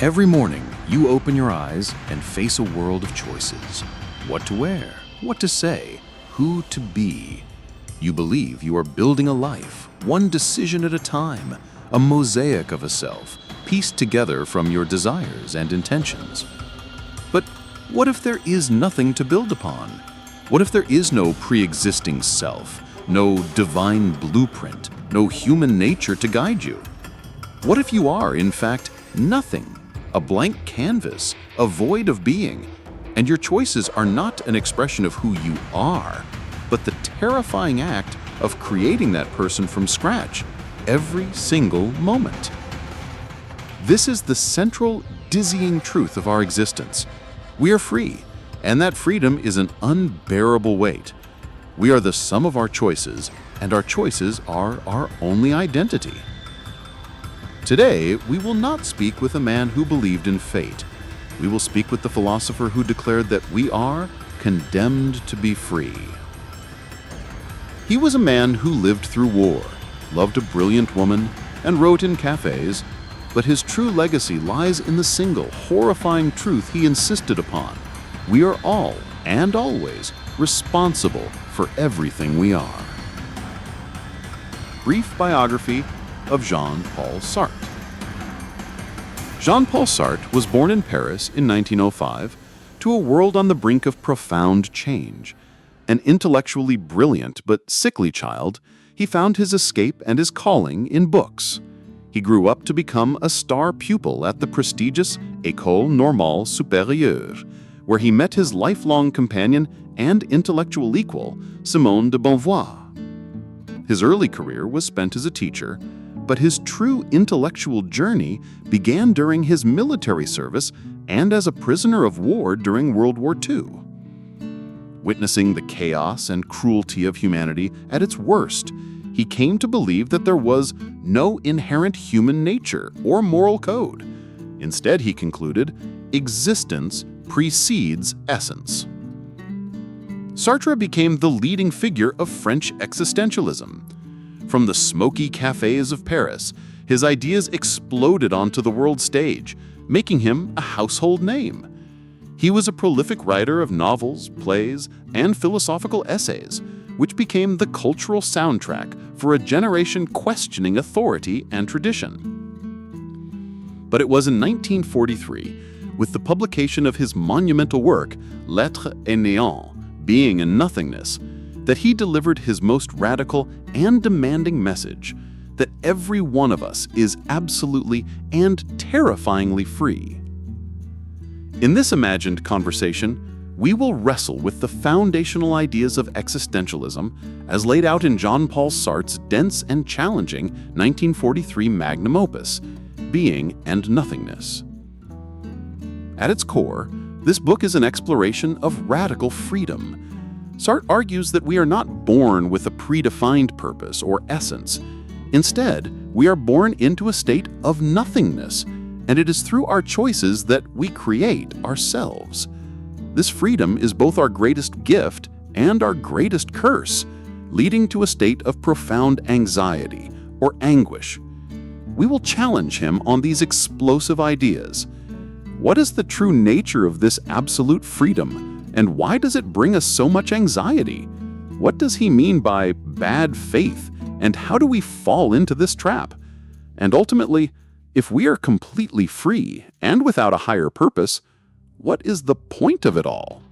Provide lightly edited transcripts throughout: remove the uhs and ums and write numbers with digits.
Every morning, you open your eyes and face a world of choices. What to wear, what to say, who to be. You believe you are building a life, one decision at a time, a mosaic of a self, pieced together from your desires and intentions. But what if there is nothing to build upon? What if there is no pre-existing self, no divine blueprint, no human nature to guide you? What if you are, in fact, nothing? A blank canvas, a void of being, and your choices are not an expression of who you are, but the terrifying act of creating that person from scratch every single moment. This is the central, dizzying truth of our existence. We are free, and that freedom is an unbearable weight. We are the sum of our choices, and our choices are our only identity. Today, we will not speak with a man who believed in fate. We will speak with the philosopher who declared that we are condemned to be free. He was a man who lived through war, loved a brilliant woman, and wrote in cafes, but his true legacy lies in the single, horrifying truth he insisted upon. We are all, and always, responsible for everything we are. Brief biography of Jean-Paul Sartre. Jean-Paul Sartre was born in Paris in 1905 to a world on the brink of profound change. An intellectually brilliant but sickly child, he found his escape and his calling in books. He grew up to become a star pupil at the prestigious École Normale Supérieure, where he met his lifelong companion and intellectual equal, Simone de Beauvoir. His early career was spent as a teacher, but his true intellectual journey began during his military service and as a prisoner of war during World War II. Witnessing the chaos and cruelty of humanity at its worst, he came to believe that there was no inherent human nature or moral code. Instead, he concluded, existence precedes essence. Sartre became the leading figure of French existentialism. From the smoky cafes of Paris, his ideas exploded onto the world stage, making him a household name. He was a prolific writer of novels, plays, and philosophical essays, which became the cultural soundtrack for a generation questioning authority and tradition. But it was in 1943, with the publication of his monumental work, L'être et Néant, Being and Nothingness, that he delivered his most radical and demanding message that every one of us is absolutely and terrifyingly free. In this imagined conversation, we will wrestle with the foundational ideas of existentialism as laid out in Jean-Paul Sartre's dense and challenging 1943 magnum opus, Being and Nothingness. At its core, this book is an exploration of radical freedom. Sartre argues that we are not born with a predefined purpose or essence. Instead, we are born into a state of nothingness, and it is through our choices that we create ourselves. This freedom is both our greatest gift and our greatest curse, leading to a state of profound anxiety or anguish. We will challenge him on these explosive ideas. What is the true nature of this absolute freedom? And why does it bring us so much anxiety? What does he mean by bad faith? And how do we fall into this trap? And ultimately, if we are completely free and without a higher purpose, what is the point of it all?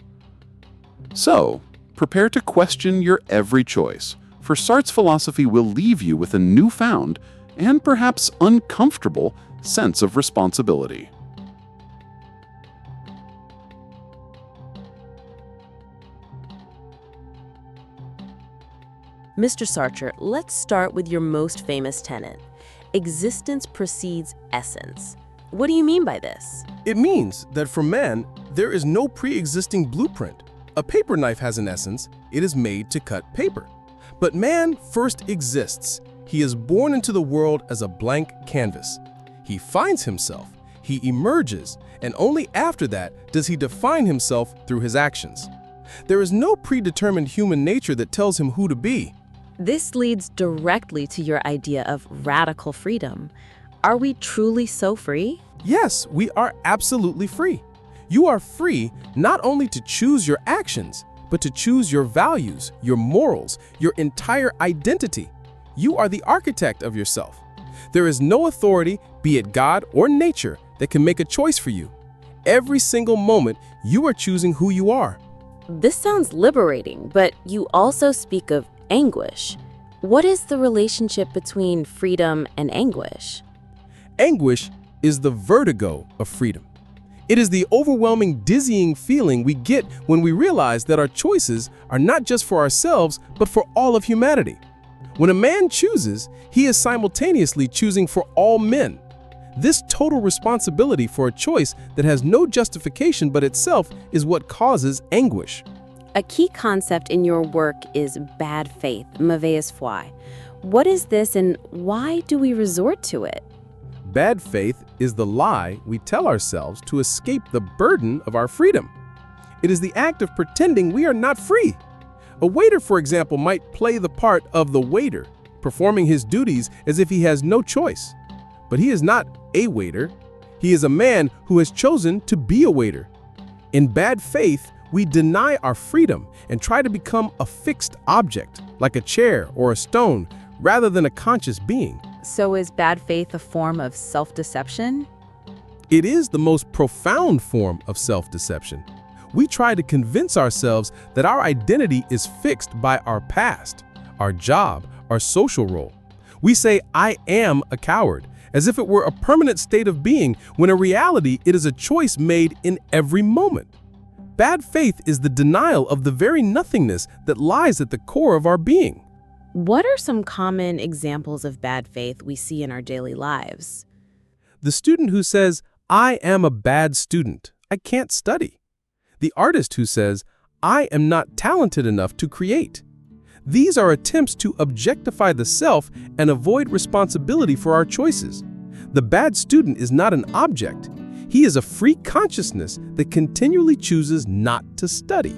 So, prepare to question your every choice, for Sartre's philosophy will leave you with a newfound and perhaps uncomfortable sense of responsibility. Mr. Sartre, let's start with your most famous tenet. Existence precedes essence. What do you mean by this? It means that for man, there is no pre-existing blueprint. A paper knife has an essence. It is made to cut paper. But man first exists. He is born into the world as a blank canvas. He finds himself. He emerges. And only after that does he define himself through his actions. There is no predetermined human nature that tells him who to be. This leads directly to your idea of radical freedom. Are we truly so free? Yes, we are absolutely free. You are free not only to choose your actions, but to choose your values, your morals, your entire identity. You are the architect of yourself. There is no authority, be it God or nature, that can make a choice for you. Every single moment, you are choosing who you are. This sounds liberating, but you also speak of anguish. What is the relationship between freedom and anguish? Anguish is the vertigo of freedom. It is the overwhelming, dizzying feeling we get when we realize that our choices are not just for ourselves, but for all of humanity. When a man chooses, he is simultaneously choosing for all men. This total responsibility for a choice that has no justification but itself is what causes anguish. A key concept in your work is bad faith, mauvaise foi. What is this and why do we resort to it? Bad faith is the lie we tell ourselves to escape the burden of our freedom. It is the act of pretending we are not free. A waiter, for example, might play the part of the waiter, performing his duties as if he has no choice. But he is not a waiter. He is a man who has chosen to be a waiter. In bad faith, we deny our freedom and try to become a fixed object, like a chair or a stone, rather than a conscious being. So is bad faith a form of self-deception? It is the most profound form of self-deception. We try to convince ourselves that our identity is fixed by our past, our job, our social role. We say, "I am a coward," as if it were a permanent state of being, when in reality it is a choice made in every moment. Bad faith is the denial of the very nothingness that lies at the core of our being. What are some common examples of bad faith we see in our daily lives? The student who says, "I am a bad student, I can't study." The artist who says, "I am not talented enough to create." These are attempts to objectify the self and avoid responsibility for our choices. The bad student is not an object. He is a free consciousness that continually chooses not to study.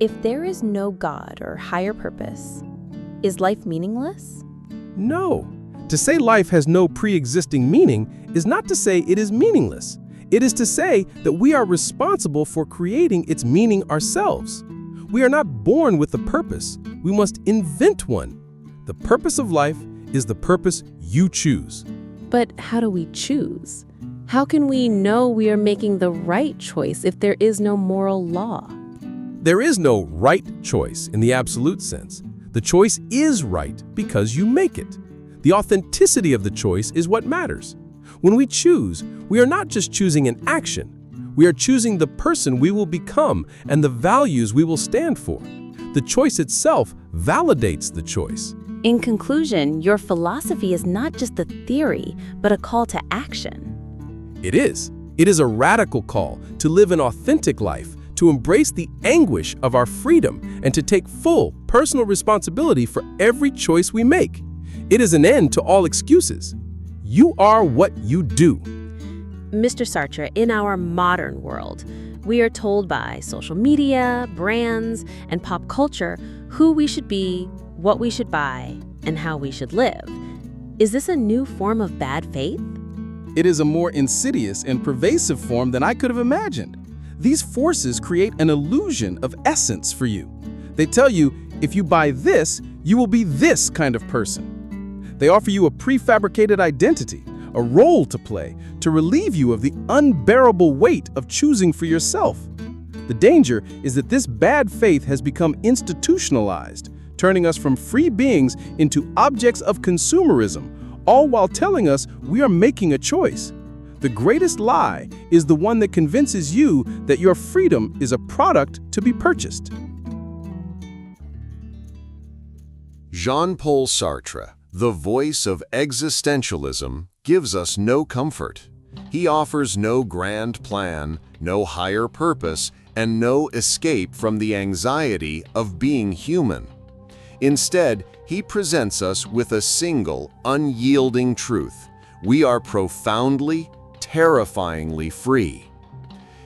If there is no God or higher purpose, is life meaningless? No. To say life has no pre-existing meaning is not to say it is meaningless. It is to say that we are responsible for creating its meaning ourselves. We are not born with a purpose. We must invent one. The purpose of life is the purpose you choose. But how do we choose? How can we know we are making the right choice if there is no moral law? There is no right choice in the absolute sense. The choice is right because you make it. The authenticity of the choice is what matters. When we choose, we are not just choosing an action. We are choosing the person we will become and the values we will stand for. The choice itself validates the choice. In conclusion, your philosophy is not just a theory, but a call to action. It is. It is a radical call to live an authentic life, to embrace the anguish of our freedom, and to take full personal responsibility for every choice we make. It is an end to all excuses. You are what you do. Mr. Sartre, in our modern world, we are told by social media, brands, and pop culture who we should be, what we should buy, and how we should live. Is this a new form of bad faith? It is a more insidious and pervasive form than I could have imagined. These forces create an illusion of essence for you. They tell you, if you buy this, you will be this kind of person. They offer you a prefabricated identity, a role to play, to relieve you of the unbearable weight of choosing for yourself. The danger is that this bad faith has become institutionalized, turning us from free beings into objects of consumerism, all while telling us we are making a choice. The greatest lie is the one that convinces you that your freedom is a product to be purchased. Jean-Paul Sartre, the voice of existentialism, gives us no comfort. He offers no grand plan, no higher purpose, and no escape from the anxiety of being human. Instead, he presents us with a single, unyielding truth. We are profoundly, terrifyingly free.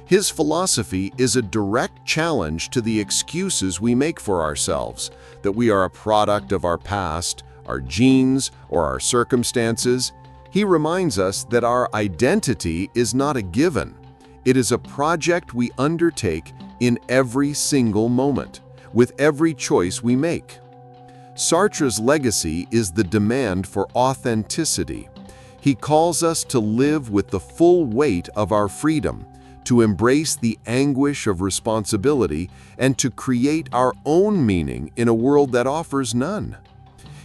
His philosophy is a direct challenge to the excuses we make for ourselves, that we are a product of our past, our genes, or our circumstances. He reminds us that our identity is not a given. It is a project we undertake in every single moment, with every choice we make. Sartre's legacy is the demand for authenticity. He calls us to live with the full weight of our freedom, to embrace the anguish of responsibility, and to create our own meaning in a world that offers none.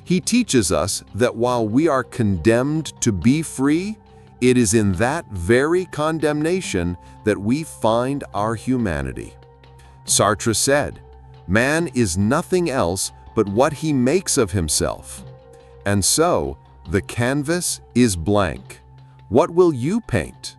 He teaches us that while we are condemned to be free, it is in that very condemnation that we find our humanity. Sartre said, "Man is nothing else but what he makes of himself." And so, the canvas is blank. What will you paint?